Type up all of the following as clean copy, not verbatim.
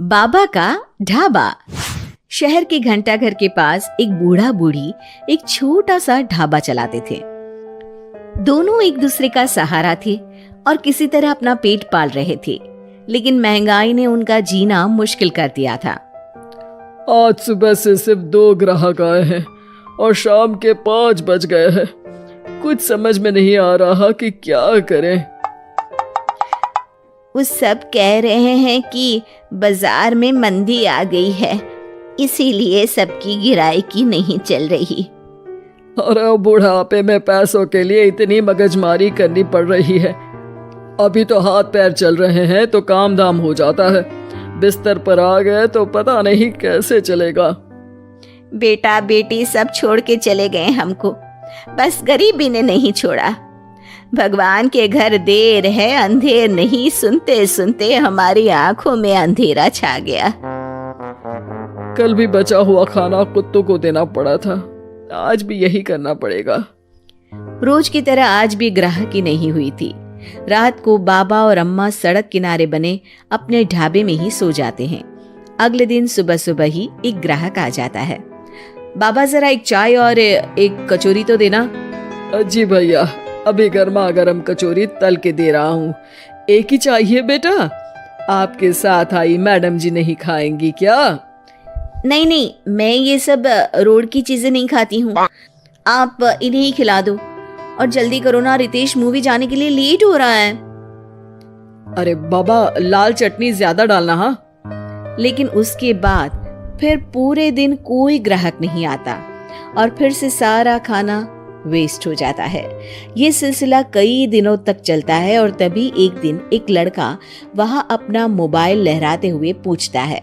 बाबा का ढाबा। शहर के घंटाघर के पास एक बूढ़ा बूढ़ी एक छोटा सा ढाबा चलाते थे। दोनों एक दूसरे का सहारा थे और किसी तरह अपना पेट पाल रहे थे, लेकिन महंगाई ने उनका जीना मुश्किल कर दिया था। आज सुबह से सिर्फ 2 ग्राहक आए हैं और शाम के 5 बज गए हैं। कुछ समझ में नहीं आ रहा कि क्या करें। वो सब कह रहे हैं कि बाजार में मंदी आ गई है, इसीलिए सबकी गिराई नहीं चल रही। अरे बुढ़ापे में पैसों के लिए इतनी मगजमारी करनी पड़ रही है। अभी तो हाथ पैर चल रहे हैं तो काम धाम हो जाता है, बिस्तर पर आ गए तो पता नहीं कैसे चलेगा। बेटा बेटी सब छोड़ के चले गए हमको, बस गरीबी ने नहीं छोड़ा। भगवान के घर देर है अंधेर नहीं, सुनते सुनते हमारी आंखों में अंधेरा छा गया। कल भी बचा हुआ खाना कुत्तों को देना पड़ा था, आज भी यही करना पड़ेगा। रोज की तरह आज भी ग्राहकी नहीं हुई थी। रात को बाबा और अम्मा सड़क किनारे बने अपने ढाबे में ही सो जाते हैं। अगले दिन सुबह सुबह ही एक ग्राहक आ जाता है। बाबा जरा एक चाय और एक कचौरी तो देना। जी भैया, अभी गर्मा गर्म कचौरी तल के दे रहा हूँ। एक ही चाहिए बेटा? आपके साथ आई मैडम जी नहीं खाएंगी क्या? नहीं नहीं, मैं ये सब रोड की चीजें नहीं खाती हूँ, आप इन्हें ही खिला दो। और जल्दी करो ना, रितेश मूवी जाने के लिए लेट हो रहा है। अरे बाबा, लाल चटनी ज्यादा डालना। हाँ। लेकिन उसके बाद फिर पूरे दिन कोई ग्राहक नहीं आता और फिर से सारा खाना वेस्ट हो जाता है। ये सिलसिला कई दिनों तक चलता है और तभी एक दिन एक लड़का वहां अपना मोबाइल लहराते हुए पूछता है,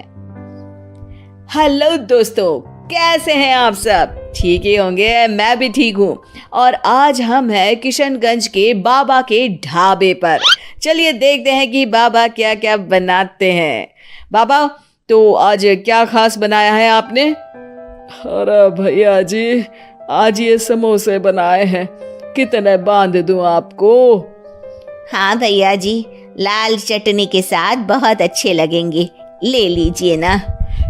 हेलो दोस्तों, कैसे हैं आप सब? ठीक ही होंगे, मैं भी ठीक हूँ। और आज हम हैं किशनगंज के बाबा के ढाबे पर। चलिए देखते हैं कि बाबा क्या क्या बनाते हैं। बाबा, तो आज क्या खास बनाया है आपने? अरे भैया जी, आज ये समोसे बनाए हैं, कितने बांध दूं आपको? हाँ भैया जी, लाल चटनी के साथ बहुत अच्छे लगेंगे, ले लीजिए ना।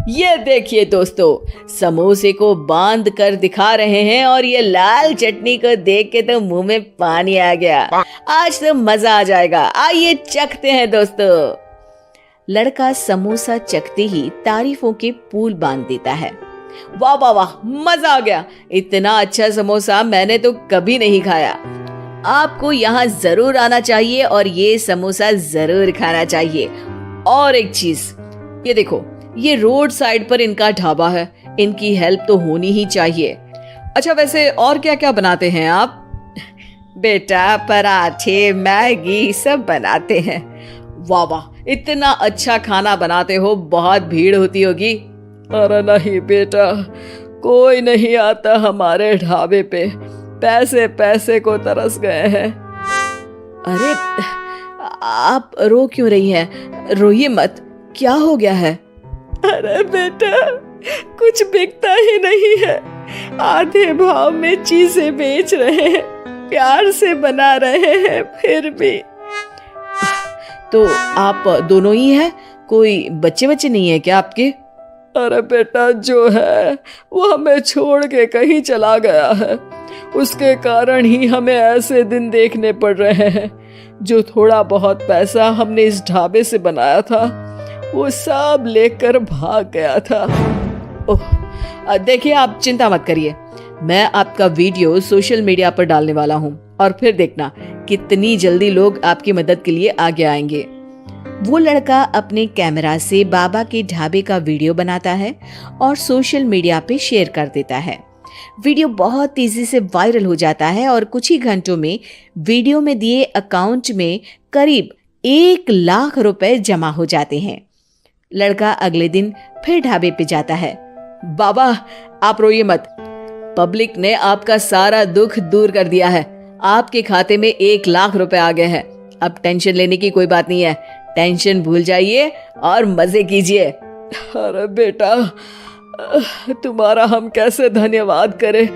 ये देखिए दोस्तों, समोसे को बांध कर दिखा रहे हैं और ये लाल चटनी को देख के तो मुंह में पानी आ गया। आज तो मजा आ जाएगा, आइए चखते हैं दोस्तों। लड़का समोसा चखते ही तारीफों के पुल बांध देता है। वाह वाह वाह, मजा आ गया, इतना अच्छा समोसा मैंने तो कभी नहीं खाया। आपको यहाँ जरूर आना चाहिए और ये समोसा जरूर खाना चाहिए। और एक चीज, ये देखो, ये रोड साइड पर इनका ढाबा है, इनकी हेल्प तो होनी ही चाहिए। अच्छा, वैसे और क्या क्या बनाते हैं आप? बेटा, पराठे मैगी सब बनाते हैं। वाह वाह, इतना अच्छा खाना बनाते हो, बहुत भीड़ होती होगी। अरे नहीं बेटा, कोई नहीं आता हमारे ढाबे पे, पैसे पैसे को तरस गए हैं। अरे आप रो क्यों रही है? रोइए मत, क्या हो गया है? अरे बेटा, कुछ बिकता ही नहीं है, आधे भाव में चीजें बेच रहे हैं, प्यार से बना रहे हैं, फिर भी। तो आप दोनों ही हैं? कोई बच्चे नहीं है क्या आपके? अरे बेटा, जो है वो हमें छोड़ के कहीं चला गया है, उसके कारण ही हमें ऐसे दिन देखने पड़ रहे हैं। जो थोड़ा बहुत पैसा हमने इस ढाबे से बनाया था, वो सब लेकर भाग गया था। ओह, देखिए आप चिंता मत करिए, मैं आपका वीडियो सोशल मीडिया पर डालने वाला हूँ और फिर देखना कितनी जल्दी लोग आपकी मदद के लिए आगे आएंगे। वो लड़का अपने कैमरा से बाबा के ढाबे का वीडियो बनाता है और सोशल मीडिया पे शेयर कर देता है। वीडियो बहुत तेजी से वायरल हो जाता है और कुछ ही घंटों में वीडियो में दिए अकाउंट में करीब 1 लाख रुपए जमा हो जाते हैं। लड़का अगले दिन फिर ढाबे पे जाता है। बाबा, आप रोइए मत, पब्लिक ने आपका सारा दुख दूर कर दिया है, आपके खाते में 1 लाख रुपए आ गए हैं। अब टेंशन लेने की कोई बात नहीं है, टेंशन भूल जाइए और मजे कीजिए। अरे बेटा, तुम्हारा हम कैसे धन्यवाद करें,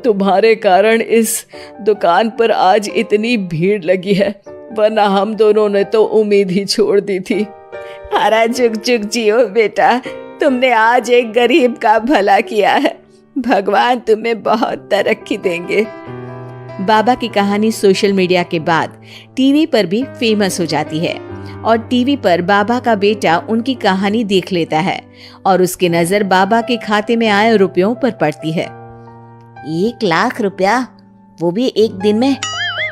तुम्हारे कारण इस दुकान पर आज इतनी भीड़ लगी है, वरना हम दोनों ने तो उम्मीद ही छोड़ दी थी। हरा जुग जुग जियो बेटा, तुमने आज एक गरीब का भला किया है। भगवान तुम्हें बहुत तरक्की देंगे। बाबा की कहानी सोशल मीडिया के बाद टीवी पर भी फेमस हो जाती है और टीवी पर बाबा का बेटा उनकी कहानी देख लेता है और उसकी नजर बाबा के खाते में आए रुपयों पर पड़ती है। 1 लाख रुपया, वो भी एक दिन में?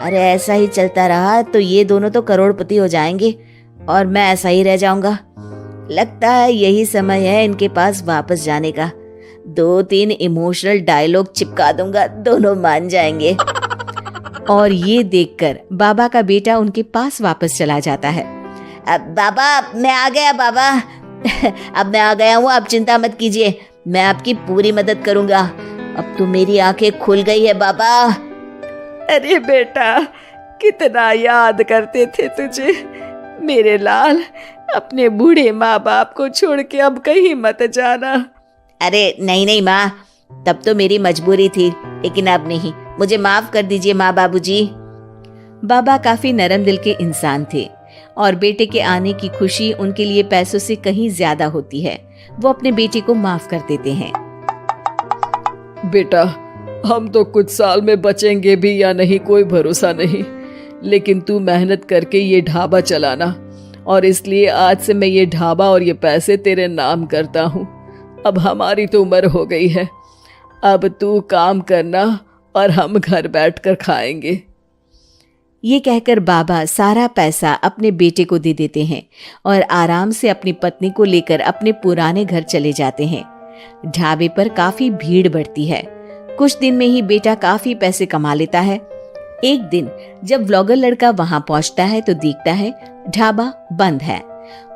अरे ऐसा ही चलता रहा तो ये दोनों तो करोड़पति हो जाएंगे और मैं ऐसा ही रह जाऊंगा। लगता है यही समय है इनके पास वापस जाने का। 2-3 इमोशनल डायलॉग चिपका दूंगा, दोनों मान जाएंगे। और ये देखकर बाबा का बेटा उनके पास वापस चला जाता है। अब बाबा मैं आ गया बाबा। अब मैं आ गया हूँ, आप चिंता मत कीजिए, मैं आपकी पूरी मदद करूंगा। अब तो मेरी आंखें खुल गई है बाबा। अरे बेटा, कितना याद करते थे तुझे मेरे लाल। अपने बूढ़े माँ बाप को छोड़ के अब कहीं मत जाना। अरे नहीं नहीं माँ, तब तो मेरी मजबूरी थी, लेकिन अब नहीं। मुझे माफ कर दीजिए माँ बाबूजी। बाबा काफी नरम दिल के इंसान थे और बेटे के आने की खुशी उनके लिए पैसों से कहीं ज्यादा होती है। वो अपने बेटे को माफ कर देते हैं। बेटा, हम तो कुछ साल में बचेंगे भी या नहीं कोई भरोसा नहीं, लेकिन तू मेहनत करके ये ढाबा चलाना, और इसलिए आज से मैं ये ढाबा और ये पैसे तेरे नाम करता हूँ। अब हमारी तो उम्र हो गई है, अब तू काम करना और हम घर बैठकर खाएंगे। ये कहकर बाबा सारा पैसा अपने बेटे को दे देते हैं और आराम से अपनी पत्नी को लेकर अपने पुराने घर चले जाते हैं। ढाबे पर काफी भीड़ बढ़ती है। कुछ दिन में ही बेटा काफी पैसे कमा लेता है। एक दिन जब व्लॉगर लड़का वहां पहुंचता है तो देखता है ढाबा बंद है।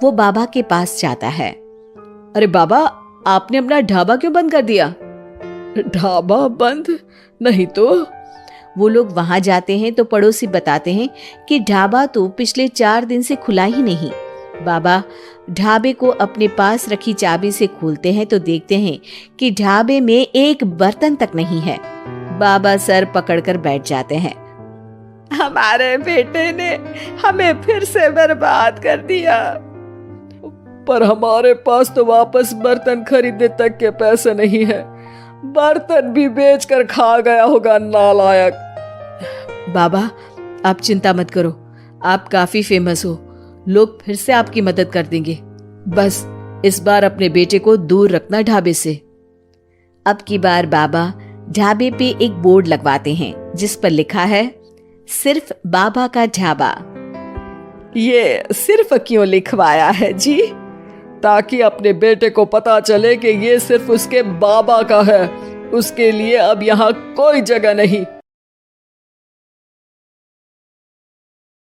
वो बाबा के पास जाता है। अरे बाबा, आपने अपना ढाबा क्यों बंद कर दिया? ढाबा बंद नहीं तो? वो लोग वहां जाते हैं तो पड़ोसी बताते हैं कि ढाबा तो पिछले 4 दिन से खुला ही नहीं। बाबा ढाबे को अपने पास रखी चाबी से खोलते हैं तो देखते हैं कि ढाबे में एक बर्तन तक नहीं है। बाबा सर पकड़कर बैठ जाते हैं। हमारे बेटे ने हमें फिर से बर्बाद कर दिया। पर हमारे पास तो वापस बर्तन खरीदने तक के पैसे नहीं है। बर्तन भी बेचकर खा गया होगा नालायक। बाबा आप चिंता मत करो, आप काफी फेमस हो, लोग फिर से आपकी मदद कर देंगे। बस इस बार अपने बेटे को दूर रखना ढाबे से। अब की बार बाबा ढाबे पे एक बोर्ड लगवाते हैं जिस पर लिखा है सिर्फ बाबा का ढाबा। ये सिर्फ क्यों लिखवाया है जी? ताकि अपने बेटे को पता चले कि ये सिर्फ उसके बाबा का है, उसके लिए अब यहाँ कोई जगह नहीं।